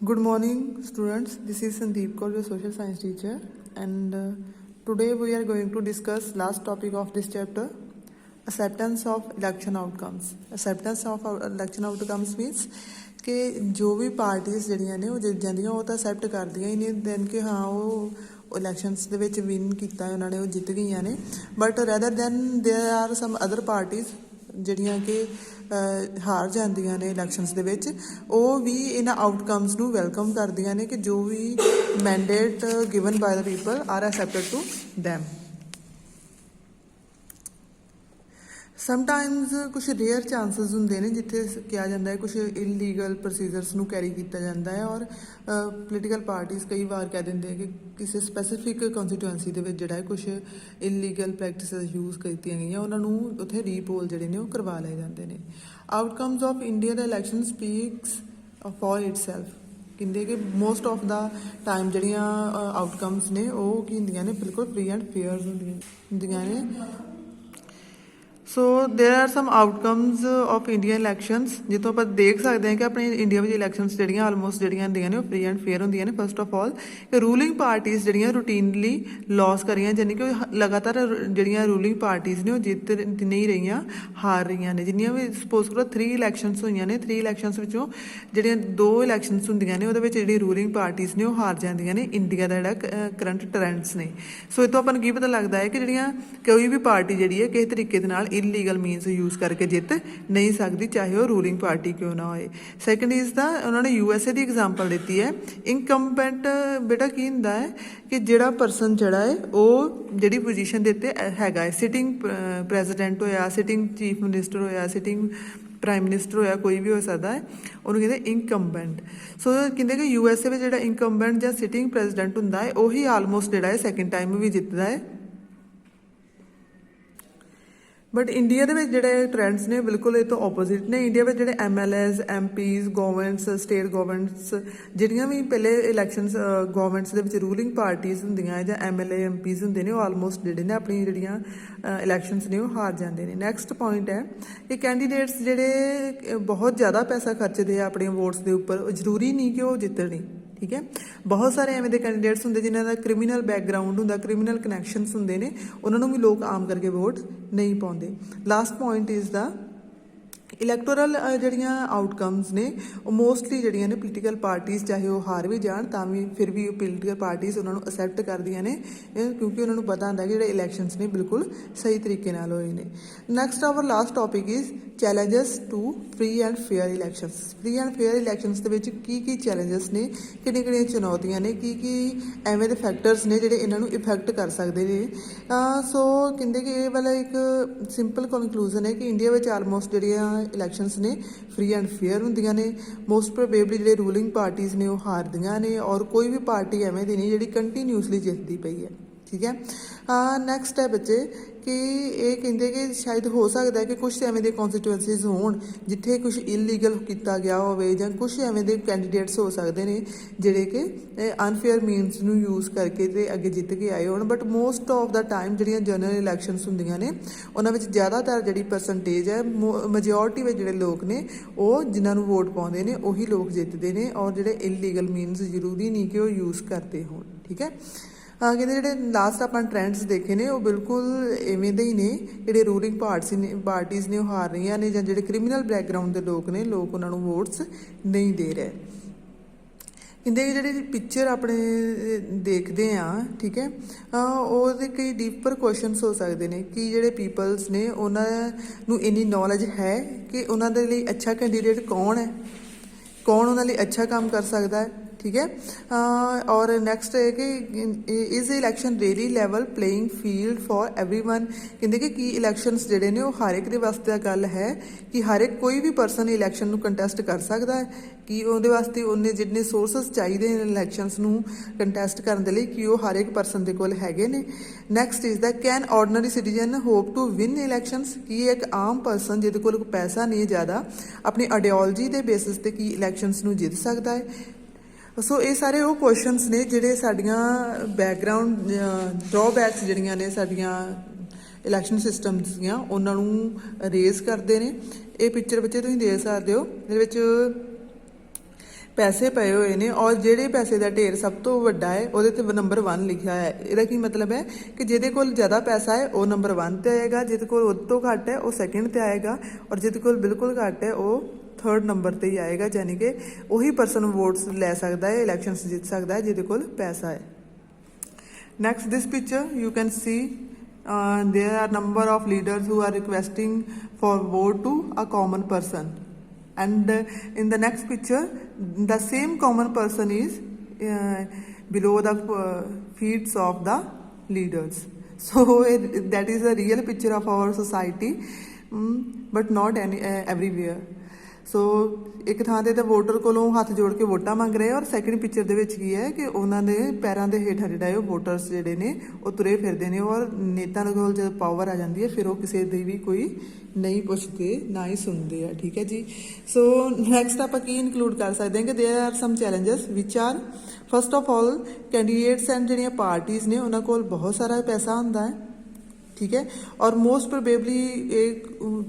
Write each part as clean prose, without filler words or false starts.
Good morning, students. This is Sandeep Kaur, your social science teacher, and today we are going to discuss last topic of this chapter: acceptance of election outcomes. Acceptance of election outcomes means ਕਿ ਜੋ ਵੀ ਪਾਰਟੀਆਂ ਜਿਹੜੀਆਂ ਨੇ ਉਹ ਜਿੱਤ ਜਾਂਦੀਆਂ ਉਹ ਤਾਂ ਅਸੈਪਟ ਕਰਦੀਆਂ ਹੀ ਨੇ ਦੈਨ ਕਿ ਹਾਂ ਉਹ ਇਲੈਕਸ਼ਨਸ ਦੇ ਵਿੱਚ ਵਿਨ ਕੀਤਾ ਉਹਨਾਂ ਨੇ ਉਹ ਜਿੱਤ ਗਈਆਂ ਨੇ but rather than there are some other parties ਜਿਹੜੀਆਂ ਕਿ ਹਾਰ ਜਾਂਦੀਆਂ ਨੇ ਇਲੈਕਸ਼ਨਸ ਦੇ ਵਿੱਚ ਉਹ ਵੀ ਇਹਨਾਂ ਆਊਟਕਮਸ ਨੂੰ ਵੈਲਕਮ ਕਰਦੀਆਂ ਨੇ ਕਿ ਜੋ ਵੀ mandate given by the people are accepted to them sometimes ਕੁਛ ਰੇਅਰ ਚਾਂਸਿਸ ਹੁੰਦੇ ਨੇ ਜਿੱਥੇ ਕਿਹਾ ਜਾਂਦਾ ਹੈ ਕੁਛ ਇਲੀਗਲ ਪ੍ਰੋਸੀਜਰਸ ਨੂੰ ਕੈਰੀ ਕੀਤਾ ਜਾਂਦਾ ਹੈ ਔਰ ਪੋਲੀਟੀਕਲ ਪਾਰਟੀਜ਼ ਕਈ ਵਾਰ ਕਹਿ ਦਿੰਦੇ ਹੈ ਕਿ ਕਿਸੇ ਸਪੈਸੀਫਿਕ ਕਨਸਟੀਟੂਐਂਸੀ ਦੇ ਵਿੱਚ ਜਿਹੜਾ ਹੈ ਕੁਛ ਇਲੀਗਲ ਪ੍ਰੈਕਟਿਸਿਸ ਯੂਜ਼ ਕੀਤੀਆਂ ਗਈਆਂ ਉਹਨਾਂ ਨੂੰ ਉੱਥੇ ਰੀਪੋਲ ਜਿਹੜੇ ਨੇ ਉਹ ਕਰਵਾ ਲਏ ਜਾਂਦੇ ਨੇ outcomes of India the election speaks for itself ਕਹਿੰਦੇ ਕਿ ਮੋਸਟ ਆਫ ਦਾ ਟਾਈਮ ਜਿਹੜੀਆਂ ਆਊਟਕਮਸ ਨੇ ਉਹ ਕੀ ਹੁੰਦੀਆਂ ਨੇ ਬਿਲਕੁਲ ਫ੍ਰੀ ਐਂਡ ਫੇਅਰ ਹੁੰਦੀਆਂ ਨੇ so there are some outcomes of Indian elections ਜਿੱਥੋਂ ਆਪਾਂ ਦੇਖ ਸਕਦੇ ਹਾਂ ਕਿ ਆਪਣੇ ਇੰਡੀਆ ਵਿੱਚ ਇਲੈਕਸ਼ਨਸ ਜਿਹੜੀਆਂ ਆਲਮੋਸਟ ਜਿਹੜੀਆਂ ਹੁੰਦੀਆਂ ਨੇ ਉਹ ਫ੍ਰੀ ਐਂਡ ਫੇਅਰ ਹੁੰਦੀਆਂ ਨੇ ਫਸਟ ਆਫ ਆਲ ਕਿ ਰੂਲਿੰਗ ਪਾਰਟੀਜ਼ ਜਿਹੜੀਆਂ ਰੂਟੀਨਲੀ ਲਾਸ ਕਰ ਰਹੀਆਂ ਯਾਨੀ ਕਿ ਲਗਾਤਾਰ ਜਿਹੜੀਆਂ ਰੂਲਿੰਗ ਪਾਰਟੀਜ਼ ਨੇ ਉਹ ਜਿੱਤ ਨਹੀਂ ਰਹੀਆਂ ਹਾਰ ਰਹੀਆਂ ਨੇ ਜਿੰਨੀਆਂ ਵੀ ਸਪੋਜ਼ ਕਰੋ 3 ਇਲੈਕਸ਼ਨਸ ਹੋਈਆਂ ਨੇ 3 ਇਲੈਕਸ਼ਨਸ ਵਿੱਚੋਂ ਜਿਹੜੀਆਂ 2 ਇਲੈਕਸ਼ਨਸ ਹੁੰਦੀਆਂ ਨੇ ਉਹਦੇ ਵਿੱਚ ਜਿਹੜੀ ਰੂਲਿੰਗ ਪਾਰਟੀਜ਼ ਨੇ ਉਹ ਹਾਰ ਜਾਂਦੀਆਂ ਨੇ ਇੰਡੀਆ ਦਾ ਜਿਹੜਾ ਕਰੰਟ ਟ੍ਰੈਂਡਸ ਨੇ ਸੋ ਇਹ ਤੋਂ ਆਪਾਂ ਨੂੰ ਕੀ ਪਤਾ ਲੱਗਦਾ ਹੈ ਕਿ ਜਿਹੜੀਆਂ ਕੋਈ ਵੀ ਪਾਰਟੀ ਜਿਹੜੀ ਹੈ ਕਿਸੇ ਤਰੀਕੇ ਦੇ ਨਾਲ ਇਲੀਗਲ ਮੀਨਸ ਯੂਜ਼ ਕਰਕੇ ਜਿੱਤ ਨਹੀਂ ਸਕਦੀ ਚਾਹੇ ਉਹ ਰੂਲਿੰਗ ਪਾਰਟੀ ਕਿਉਂ ਨਾ ਹੋਏ ਸੈਕੰਡ ਇਜ਼ ਦਾ ਉਹਨਾਂ ਨੇ USA ਦੀ ਐਗਜ਼ਾਮਪਲ ਦਿੱਤੀ ਹੈ ਇਨਕੰਬੈਂਟ ਬੇਟਾ ਕੀ ਹੁੰਦਾ ਹੈ ਕਿ ਜਿਹੜਾ ਪਰਸਨ ਜਿਹੜਾ ਹੈ ਉਹ ਜਿਹੜੀ ਪੋਜੀਸ਼ਨ ਦੇ ਉੱਤੇ ਹੈਗਾ ਹੈ ਸਿਟਿੰਗ ਪ੍ਰੈਜ਼ੀਡੈਂਟ ਹੋਇਆ ਸਿਟਿੰਗ ਚੀਫ ਮਿਨਿਸਟਰ ਹੋਇਆ ਸਿਟਿੰਗ ਪ੍ਰਾਈਮ ਮਿਨਿਸਟਰ ਹੋਇਆ ਕੋਈ ਵੀ ਹੋ ਸਕਦਾ ਹੈ ਉਹਨੂੰ ਕਹਿੰਦੇ ਇਨਕੰਬੈਂਟ ਸੋ ਕਹਿੰਦੇ ਕਿ USA ਵਿੱਚ ਜਿਹੜਾ ਇਨਕੰਬੈਂਟ ਜਾਂ ਸਿਟਿੰਗ ਪ੍ਰੈਜ਼ੀਡੈਂਟ ਹੁੰਦਾ ਹੈ ਉਹੀ ਆਲਮੋਸਟ ਜਿਹੜਾ ਹੈ ਸੈਕਿੰਡ ਟਾਈਮ ਵੀ ਜਿੱਤਦਾ ਹੈ ਬਟ ਇੰਡੀਆ ਦੇ ਵਿੱਚ ਜਿਹੜੇ ਟ੍ਰੈਂਡਸ ਨੇ ਬਿਲਕੁਲ ਇਹ ਤੋਂ ਆਪੋਜ਼ਿਟ ਨੇ ਇੰਡੀਆ ਵਿੱਚ ਜਿਹੜੇ MLAs MPs governments state governments ਜਿਹੜੀਆਂ ਵੀ ਪਹਿਲੇ ਇਲੈਕਸ਼ਨਸ ਗਵਰਨਮੈਂਟਸ ਦੇ ਵਿੱਚ ਰੂਲਿੰਗ ਪਾਰਟੀਜ਼ ਹੁੰਦੀਆਂ ਜਾਂ MLA MPs ਹੁੰਦੇ ਨੇ ਉਹ ਆਲਮੋਸਟ ਜਿਹੜੇ ਨੇ ਆਪਣੀ ਜਿਹੜੀਆਂ ਇਲੈਕਸ਼ਨਸ ਨੇ ਉਹ ਹਾਰ ਜਾਂਦੇ ਨੇ ਨੈਕਸਟ ਪੁਆਇੰਟ ਹੈ ਕਿ ਕੈਂਡੀਡੇਟਸ ਜਿਹੜੇ ਬਹੁਤ ਜ਼ਿਆਦਾ ਪੈਸਾ ਖਰਚਦੇ ਆ ਆਪਣੀਆਂ ਵੋਟਸ ਦੇ ਉੱਪਰ ਜ਼ਰੂਰੀ ਨਹੀਂ ਕਿ ਉਹ ਜਿੱਤਣ ਠੀਕ ਹੈ ਬਹੁਤ ਸਾਰੇ ਐਵੇਂ ਦੇ ਕੈਂਡੀਡੇਟਸ ਹੁੰਦੇ ਜਿਨ੍ਹਾਂ ਦਾ ਕ੍ਰਿਮੀਨਲ ਬੈਕਗਰਾਊਂਡ ਹੁੰਦਾ ਕ੍ਰਿਮੀਨਲ ਕਨੈਕਸ਼ਨਸ ਹੁੰਦੇ ਨੇ ਉਹਨਾਂ ਨੂੰ ਵੀ ਲੋਕ ਆਮ ਕਰਕੇ ਵੋਟ ਨਹੀਂ ਪਾਉਂਦੇ last point is the electoral ਜਿਹੜੀਆਂ ਆਊਟਕਮਸ ਨੇ ਉਹ ਮੋਸਟਲੀ ਜਿਹੜੀਆਂ ਨੇ ਪੋਲੀਟੀਕਲ ਪਾਰਟੀਜ਼ ਚਾਹੇ ਉਹ ਹਾਰ ਵੀ ਜਾਣ ਤਾਂ ਵੀ ਫਿਰ ਵੀ ਪੋਲੀਟੀਕਲ ਪਾਰਟੀਜ਼ ਉਹਨਾਂ ਨੂੰ ਅਸੈਪਟ ਕਰਦੀਆਂ ਨੇ ਕਿਉਂਕਿ ਉਹਨਾਂ ਨੂੰ ਪਤਾ ਹੁੰਦਾ ਕਿ ਜਿਹੜੇ ਇਲੈਕਸ਼ਨਸ ਨੇ ਬਿਲਕੁਲ ਸਹੀ ਤਰੀਕੇ ਨਾਲ ਹੋਏ ਨੇ next our last topic is challenges to free and fair elections free and fair elections ਦੇ ਵਿੱਚ ਕੀ ਚੈਲੰਜਸ ਨੇ ਕਿਹੜੀਆਂ ਚੁਣੌਤੀਆਂ ਨੇ ਕੀ ਐਵੇਂ ਦੇ ਫੈਕਟਰਸ ਨੇ ਜਿਹੜੇ ਇਹਨਾਂ ਨੂੰ ਇਫੈਕਟ ਕਰ ਸਕਦੇ ਨੇ ਸੋ ਕਹਿੰਦੇ ਕਿ ਇਹ ਵਾਲਾ ਇੱਕ ਸਿੰਪਲ ਕਨਕਲੂਜਨ ਹੈ ਕਿ ਇੰਡੀਆ ਵਿੱਚ ਆਲਮੋਸਟ ਜਿਹੜੀਆਂ ਇਲੈਕਸ਼ਨਸ ਨੇ ਫ੍ਰੀ ਐਂਡ ਫੇਅਰ ਹੁੰਦੀਆਂ ਨੇ ਮੋਸਟ ਪ੍ਰੋਬੇਬਲੀ ਜਿਹੜੇ ਰੂਲਿੰਗ ਪਾਰਟੀਜ਼ ਨੇ ਉਹ ਹਾਰਦੀਆਂ ਨੇ ਔਰ ਕੋਈ ਵੀ ਪਾਰਟੀ ਐਵੇਂ ਦੀ ਨਹੀਂ ਜਿਹੜੀ ਕੰਟੀਨਿਊਸਲੀ ਜਿੱਤਦੀ ਪਈ ਹੈ ਠੀਕ ਹੈ ਨੈਕਸਟ ਹੈ ਬੱਚੇ ਕਿ ਇਹ ਕਹਿੰਦੇ ਕਿ ਸ਼ਾਇਦ ਹੋ ਸਕਦਾ ਹੈ ਕਿ ਕੁਛ ਐਵੇਂ ਦੇ ਕਨਸਟੀਟੂਐਂਸੀਜ਼ ਹੋਣ ਜਿੱਥੇ ਕੁਛ ਇਲੀਗਲ ਕੀਤਾ ਗਿਆ ਹੋਵੇ ਜਾਂ ਕੁਛ ਐਵੇਂ ਦੇ ਕੈਂਡੀਡੇਟਸ ਹੋ ਸਕਦੇ ਨੇ ਜਿਹੜੇ ਕਿ ਅਨਫੇਅਰ ਮੀਨਸ ਨੂੰ ਯੂਜ਼ ਕਰਕੇ ਤੇ ਅੱਗੇ ਜਿੱਤ ਕੇ ਆਏ ਹੋਣ but most of the time ਜਿਹੜੀਆਂ ਜਨਰਲ ਇਲੈਕਸ਼ਨਸ ਹੁੰਦੀਆਂ ਨੇ ਉਹਨਾਂ ਵਿੱਚ ਜ਼ਿਆਦਾਤਰ ਜਿਹੜੀ ਪਰਸੈਂਟੇਜ ਹੈ ਮੈਜੋਰਟੀ ਵਿੱਚ ਜਿਹੜੇ ਲੋਕ ਨੇ ਉਹ ਜਿਨ੍ਹਾਂ ਨੂੰ ਵੋਟ ਪਾਉਂਦੇ ਨੇ ਉਹੀ ਲੋਕ ਜਿੱਤਦੇ ਨੇ ਔਰ ਜਿਹੜੇ ਇਲੀਗਲ ਮੀਨਸ ਜ਼ਰੂਰੀ ਨਹੀਂ ਕਿ ਉਹ ਯੂਜ਼ ਕਰਦੇ ਹੋਣ ਠੀਕ ਹੈ ਕਹਿੰਦੇ ਜਿਹੜੇ ਲਾਸਟ ਆਪਾਂ ਟ੍ਰੈਂਡਸ ਦੇਖੇ ਨੇ ਉਹ ਬਿਲਕੁਲ ਇਵੇਂ ਦੇ ਹੀ ਨੇ ਜਿਹੜੇ ਰੂਲਿੰਗ ਪਾਰਟੀਜ਼ ਨੇ ਉਹ ਹਾਰ ਰਹੀਆਂ ਨੇ ਜਾਂ ਜਿਹੜੇ ਕ੍ਰਿਮੀਨਲ ਬੈਕਗਰਾਊਂਡ ਦੇ ਲੋਕ ਨੇ ਲੋਕ ਉਹਨਾਂ ਨੂੰ ਵੋਟਸ ਨਹੀਂ ਦੇ ਰਹੇ ਕਹਿੰਦੇ ਜਿਹੜੀ ਪਿਕਚਰ ਆਪਣੇ ਦੇਖਦੇ ਆ ਠੀਕ ਹੈ ਉਹਦੇ ਕਈ ਡੀਪਰ ਕੁਐਸਚਨਸ ਹੋ ਸਕਦੇ ਨੇ ਕਿ ਜਿਹੜੇ ਪੀਪਲਸ ਨੇ ਉਹਨਾਂ ਨੂੰ ਇੰਨੀ ਨੌਲੇਜ ਹੈ ਕਿ ਉਹਨਾਂ ਦੇ ਲਈ ਅੱਛਾ ਕੈਂਡੀਡੇਟ ਕੌਣ ਹੈ ਕੌਣ ਉਹਨਾਂ ਲਈ ਅੱਛਾ ਕੰਮ ਕਰ ਸਕਦਾ ਹੈ ठीक है और नैक्सट है कि is election really level playing field for everyone कहते कि इलैक्शनस जोड़े ने हर एक वास्ते गल है कि हर एक कोई भी परसन इलैक्शन नूं कंटैसट कर सकता है कि उहदे वास्ते उन्ने जिन्ने सोर्सिस चाहिए इलैक्शनस नूं कंटैसट करन दे लई कि हर एक परसन दे कोल हैगे ने next is the can ordinary citizen hope to win elections कि एक आम परसन जिहदे कोल पैसा नहीं ज़्यादा अपनी आइडियोलॉजी के बेसिस ते की इलैक्शनस नूं जित सकता है सो ये सारे वो क्वेश्चनस ने जिहड़े साडियां बैकग्राउंड ड्रॉबैक्स जिहड़ियां ने साडियां इलैक्शन सिस्टम्स दीयां उन्हां नूं रेज़ करदे ने ये पिक्चर बच्चे तुसीं देख सकदे हो इहदे विच ਪੈਸੇ ਪਏ ਹੋਏ ਨੇ ਔਰ ਜਿਹੜੇ ਪੈਸੇ ਦਾ ਢੇਰ ਸਭ ਤੋਂ ਵੱਡਾ ਹੈ ਉਹਦੇ ਤੇ ਨੰਬਰ 1 ਲਿਖਿਆ ਹੈ। ਇਹਦਾ ਕੀ ਮਤਲਬ ਹੈ ਕਿ ਜਿਹਦੇ ਕੋਲ ਜ਼ਿਆਦਾ ਪੈਸਾ ਹੈ ਉਹ ਨੰਬਰ 1 ਤੇ ਆਏਗਾ, ਜਿਹਦੇ ਕੋਲ ਉਹ ਤੋਂ ਘੱਟ ਹੈ ਉਹ ਸੈਕਿੰਡ ਤੇ ਆਏਗਾ, ਔਰ ਜਿਹਦੇ ਕੋਲ ਬਿਲਕੁਲ ਘੱਟ ਹੈ ਉਹ ਥਰਡ ਨੰਬਰ ਤੇ ਹੀ ਆਏਗਾ। ਯਾਨੀ ਕਿ ਉਹੀ ਪਰਸਨ ਵੋਟਸ ਲੈ ਸਕਦਾ ਹੈ, ਇਲੈਕਸ਼ਨਸ ਜਿੱਤ ਸਕਦਾ ਹੈ ਜਿਹਦੇ ਕੋਲ ਪੈਸਾ ਹੈ। Next, this picture you can see there are number of leaders who are requesting for vote to a common person, and in the next picture the same common person is below the feet of the leaders. So that is a real picture of our society, but not everywhere. ਸੋ ਇੱਕ ਥਾਂ ਤੇ ਤਾਂ voter ਕੋਲੋਂ ਹੱਥ ਜੋੜ ਕੇ ਵੋਟਾਂ ਮੰਗ ਰਹੇ, ਔਰ ਸੈਕਿੰਡ ਪਿਕਚਰ ਦੇ ਵਿੱਚ ਕੀ ਹੈ ਕਿ ਉਹਨਾਂ ਦੇ ਪੈਰਾਂ ਦੇ ਹੇਠਾਂ ਜਿਹੜਾ ਹੈ ਉਹ ਵੋਟਰਸ ਜਿਹੜੇ ਨੇ ਉਹ ਤੁਰੇ ਫਿਰਦੇ ਨੇ, ਔਰ ਨੇਤਾ ਕੋਲ ਜਦੋਂ ਪਾਵਰ ਆ ਜਾਂਦੀ ਹੈ ਫਿਰ ਉਹ ਕਿਸੇ ਦੀ ਵੀ ਕੋਈ ਨਹੀਂ ਪੁੱਛਦੇ ਨਾ ਹੀ ਸੁਣਦੇ ਆ। ਠੀਕ ਹੈ ਜੀ। ਸੋ ਨੈਕਸਟ ਆਪਾਂ ਕੀ ਇਨਕਲੂਡ ਕਰ ਸਕਦੇ ਹਾਂ ਕਿ there are some challenges which are first of all candidates and ਜਿਹੜੀਆਂ ਪਾਰਟੀਜ਼ ਨੇ ਉਹਨਾਂ ਕੋਲ ਬਹੁਤ ਸਾਰਾ ਪੈਸਾ ਹੁੰਦਾ ਹੈ। ਠੀਕ ਹੈ, ਔਰ ਮੋਸਟ ਪ੍ਰੋਬੇਬਲੀ ਇਹ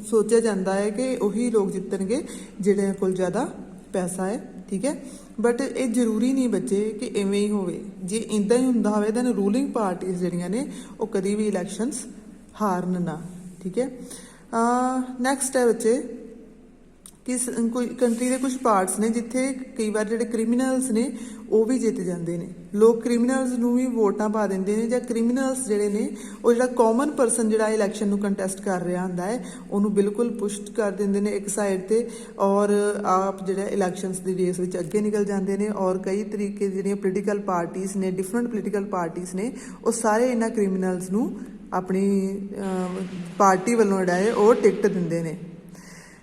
ਸੋਚਿਆ ਜਾਂਦਾ ਹੈ ਕਿ ਉਹੀ ਲੋਕ ਜਿੱਤਣਗੇ ਜਿਹੜੇ ਕੋਲ ਜ਼ਿਆਦਾ ਪੈਸਾ ਹੈ। ਠੀਕ ਹੈ, ਬਟ ਇਹ ਜ਼ਰੂਰੀ ਨਹੀਂ ਬੱਚੇ ਕਿ ਇਵੇਂ ਹੀ ਹੋਵੇ। ਜੇ ਇੱਦਾਂ ਹੀ ਹੁੰਦਾ ਹੋਵੇ ਤਾਂ ਰੂਲਿੰਗ ਪਾਰਟੀਜ਼ ਜਿਹੜੀਆਂ ਨੇ ਉਹ ਕਦੀ ਵੀ ਇਲੈਕਸ਼ਨਸ ਹਾਰਨ ਨਾ। ਠੀਕ ਹੈ, ਨੈਕਸਟ ਹੈ ਬੱਚੇ ਕਿ ਕੋਈ ਕੰਟਰੀ ਦੇ ਕੁਝ ਪਾਰਟਸ ਨੇ ਜਿੱਥੇ ਕਈ ਵਾਰ ਜਿਹੜੇ ਕ੍ਰਿਮੀਨਲਸ ਨੇ ਉਹ ਵੀ ਜਿੱਤ ਜਾਂਦੇ ਨੇ। ਲੋਕ ਕ੍ਰਿਮੀਨਲਸ ਨੂੰ ਵੀ ਵੋਟਾਂ ਪਾ ਦਿੰਦੇ ਨੇ, ਜਾਂ ਕ੍ਰਿਮੀਨਲਸ ਜਿਹੜੇ ਨੇ ਉਹ ਜਿਹੜਾ ਕਾਮਨ ਪਰਸਨ ਜਿਹੜਾ ਇਲੈਕਸ਼ਨ ਨੂੰ ਕੰਟੈਸਟ ਕਰ ਰਿਹਾ ਹੁੰਦਾ ਹੈ ਉਹਨੂੰ ਬਿਲਕੁਲ ਪੁਸ਼ ਕਰ ਦਿੰਦੇ ਨੇ ਇੱਕ ਸਾਈਡ ਤੇ, ਔਰ ਆਪ ਜਿਹੜਾ ਇਲੈਕਸ਼ਨਸ ਦੀ ਰੇਸ ਵਿੱਚ ਅੱਗੇ ਨਿਕਲ ਜਾਂਦੇ ਨੇ। ਔਰ ਕਈ ਤਰੀਕੇ ਜਿਹੜੀਆਂ ਪੋਲੀਟੀਕਲ ਪਾਰਟੀਜ਼ ਨੇ, ਡਿਫਰੈਂਟ ਪੋਲੀਟੀਕਲ ਪਾਰਟੀਜ਼ ਨੇ, ਉਹ ਸਾਰੇ ਇਹਨਾਂ ਕ੍ਰਿਮੀਨਲਸ ਨੂੰ ਆਪਣੀ ਪਾਰਟੀ ਵੱਲੋਂ ਜਿਹੜਾ ਹੈ ਉਹ ਟਿਕਟ ਦਿੰਦੇ ਨੇ।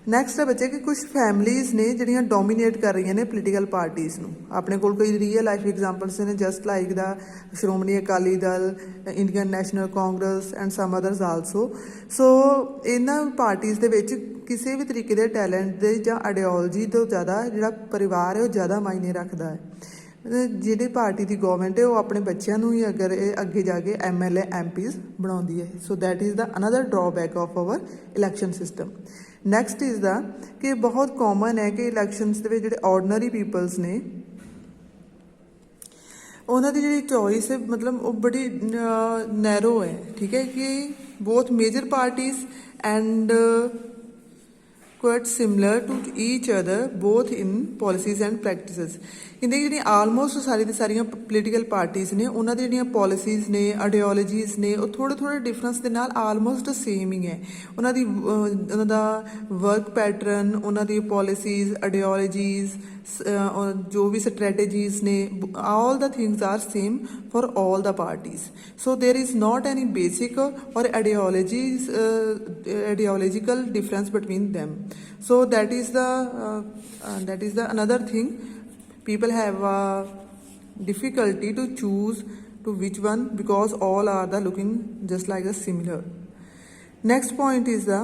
ਨੈਕਸਟ ਹੈ ਬੱਚੇ ਕਿ ਕੁਝ ਫੈਮਲੀਜ਼ ਨੇ ਜਿਹੜੀਆਂ ਡੋਮੀਨੇਟ ਕਰ ਰਹੀਆਂ ਨੇ ਪੋਲੀਟੀਕਲ ਪਾਰਟੀਜ਼ ਨੂੰ। ਆਪਣੇ ਕੋਲ ਕੋਈ ਰੀਅਲ ਲਾਈਫ ਐਗਜ਼ਾਮਪਲਸ ਨੇ, just like the Shiromani Akali Dal, Indian National Congress and some others also. So ਇਹਨਾਂ ਪਾਰਟੀਜ਼ ਦੇ ਵਿੱਚ ਕਿਸੇ ਵੀ ਤਰੀਕੇ ਦੇ ਟੈਲੈਂਟ ਦੇ ਜਾਂ ਆਈਡੀਓਲੋਜੀ ਤੋਂ ਜ਼ਿਆਦਾ ਜਿਹੜਾ ਪਰਿਵਾਰ ਹੈ ਉਹ ਜ਼ਿਆਦਾ ਮਾਇਨੇ ਰੱਖਦਾ ਹੈ। ਜਿਹੜੀ ਪਾਰਟੀ ਦੀ ਗਵਰਨਮੈਂਟ ਹੈ ਉਹ ਆਪਣੇ ਬੱਚਿਆਂ ਨੂੰ ਹੀ ਅਗਰ ਇਹ ਅੱਗੇ ਜਾ ਕੇ MLA MPs ਬਣਾਉਂਦੀ ਹੈ। So that is the another drawback of hour election system. Next is the ਕਿ ਬਹੁਤ ਕਾਮਨ ਹੈ ਕਿ ਇਲੈਕਸ਼ਨਸ ਦੇ ਵਿੱਚ ਜਿਹੜੇ ਆਰਡੀਨਰੀ ਪੀਪਲਸ ਨੇ ਉਹਨਾਂ ਦੀ ਜਿਹੜੀ ਚੋਇਸ ਹੈ ਮਤਲਬ ਉਹ ਬੜੀ ਨੈਰੋ ਹੈ। ਠੀਕ ਹੈ, ਕਿ both major parties and quite similar to each other both in policies and practices। ਕਹਿੰਦੇ ਜਿਹੜੀਆਂ ਆਲਮੋਸਟ ਸਾਰੀਆਂ ਪੋਲੀਟੀਕਲ ਪਾਰਟੀਜ਼ ਨੇ ਉਹਨਾਂ ਦੀ ਜਿਹੜੀਆਂ ਪਾਲਿਸੀਜ਼ ਨੇ, ਆਈਡੀਓਲੋਜੀਜ਼ ਨੇ ਉਹ ਥੋੜ੍ਹੇ ਡਿਫਰੈਂਸ ਦੇ ਨਾਲ ਆਲਮੋਸਟ ਸੇਮ ਹੀ ਹੈ। ਉਹਨਾਂ ਦਾ ਵਰਕ ਪੈਟਰਨ, ਉਹਨਾਂ ਦੀ ਪਾਲਿਸੀਜ਼, ਆਈਡੀਓਲੋਜੀਜ਼, ਜੋ ਵੀ ਸਟ੍ਰੈਟੇਜੀਜ਼ ਨੇ, all the things are same for all the parties. So there is not any basic or ideological difference between them. So that is the another thing. People have a difficulty to choose to which one because all are the looking just like the similar. Next point is the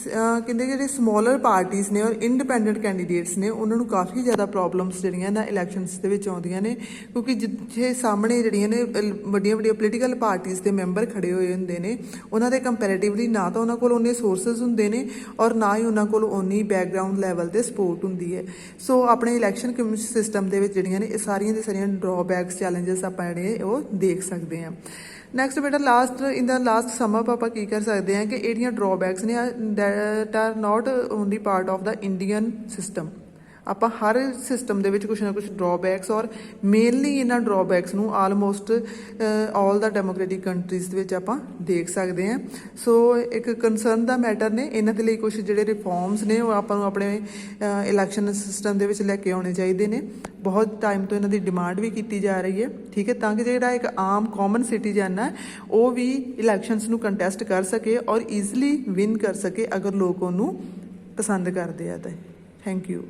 ਕਹਿੰਦੇ ਜਿਹੜੇ ਸਮੋਲਰ parties ਨੇ ਔਰ independent candidates ਨੇ ਉਹਨਾਂ ਨੂੰ ਕਾਫੀ ਜ਼ਿਆਦਾ problems ਜਿਹੜੀਆਂ ਨਾ ਇਲੈਕਸ਼ਨਸ ਦੇ ਵਿੱਚ ਆਉਂਦੀਆਂ ਨੇ, ਕਿਉਂਕਿ ਜਿੱਥੇ ਸਾਹਮਣੇ ਜਿਹੜੀਆਂ ਨੇ ਵੱਡੀਆਂ ਪੋਲੀਟੀਕਲ ਪਾਰਟੀਜ਼ ਦੇ ਮੈਂਬਰ ਖੜੇ ਹੋਏ ਹੁੰਦੇ ਨੇ ਉਹਨਾਂ ਦੇ ਕੰਪੈਰੇਟਿਵਲੀ ਨਾ ਤਾਂ ਉਹਨਾਂ ਕੋਲ ਉਨੇ ਸੋਰਸਸ ਹੁੰਦੇ ਨੇ ਔਰ ਨਾ ਹੀ ਉਹਨਾਂ ਕੋਲ ਉਨੀ ਬੈਕਗਰਾਊਂਡ ਲੈਵਲ 'ਤੇ ਸਪੋਰਟ ਹੁੰਦੀ ਹੈ। ਸੋ ਆਪਣੇ ਇਲੈਕਸ਼ਨ ਸਿਸਟਮ ਦੇ ਵਿੱਚ ਜਿਹੜੀਆਂ ਨੇ ਇਹ ਸਾਰੀਆਂ ਦੇ ਸਾਰੀਆਂ ਡਰਾਬੈਕਸ, ਚੈਲੰਜਸ ਆਪਾਂ ਜਿਹੜੇ ਉਹ ਦੇਖ ਸਕਦੇ ਹਾਂ। ਨੈਕਸਟ ਬੇਟਾ ਲਾਸਟ ਸਮ ਅਪ ਆਪਾਂ ਕੀ ਕਰ ਸਕਦੇ ਹਾਂ ਕਿ ਇਹਦੀਆਂ ਡਰਾਬੈਕਸ ਨੇ that are not only part of the Indian system. ਆਪਾਂ ਹਰ ਸਿਸਟਮ ਦੇ ਵਿੱਚ ਕੁਛ ਨਾ ਕੁਛ ਡਰਾਬੈਕਸ, ਔਰ ਮੇਨਲੀ ਇਹਨਾਂ ਡਰਾਬੈਕਸ ਨੂੰ ਆਲਮੋਸਟ ਆਲ ਦਾ ਡੈਮੋਕ੍ਰੈਟਿਕ ਕੰਟਰੀਜ਼ ਦੇ ਵਿੱਚ ਆਪਾਂ ਦੇਖ ਸਕਦੇ ਹਾਂ। ਸੋ ਇੱਕ ਕੰਸਰਨ ਦਾ ਮੈਟਰ ਨੇ, ਇਹਨਾਂ ਦੇ ਲਈ ਕੁਛ ਜਿਹੜੇ ਰਿਫੋਰਮਸ ਨੇ ਉਹ ਆਪਾਂ ਨੂੰ ਆਪਣੇ ਇਲੈਕਸ਼ਨ ਸਿਸਟਮ ਦੇ ਵਿੱਚ ਲੈ ਕੇ ਆਉਣੇ ਚਾਹੀਦੇ ਨੇ। ਬਹੁਤ ਟਾਈਮ ਤੋਂ ਇਹਨਾਂ ਦੀ ਡਿਮਾਂਡ ਵੀ ਕੀਤੀ ਜਾ ਰਹੀ ਹੈ। ਠੀਕ ਹੈ, ਤਾਂ ਕਿ ਜਿਹੜਾ ਇੱਕ ਆਮ ਕਾਮਨ ਸਿਟੀਜ਼ਨ ਹੈ ਉਹ ਵੀ ਇਲੈਕਸ਼ਨਸ ਨੂੰ ਕੰਟੈਸਟ ਕਰ ਸਕੇ ਔਰ ਈਜ਼ਲੀ ਵਿਨ ਕਰ ਸਕੇ ਅਗਰ ਲੋਕ ਉਹਨੂੰ ਪਸੰਦ ਕਰਦੇ ਆ ਤਾਂ। Thank you.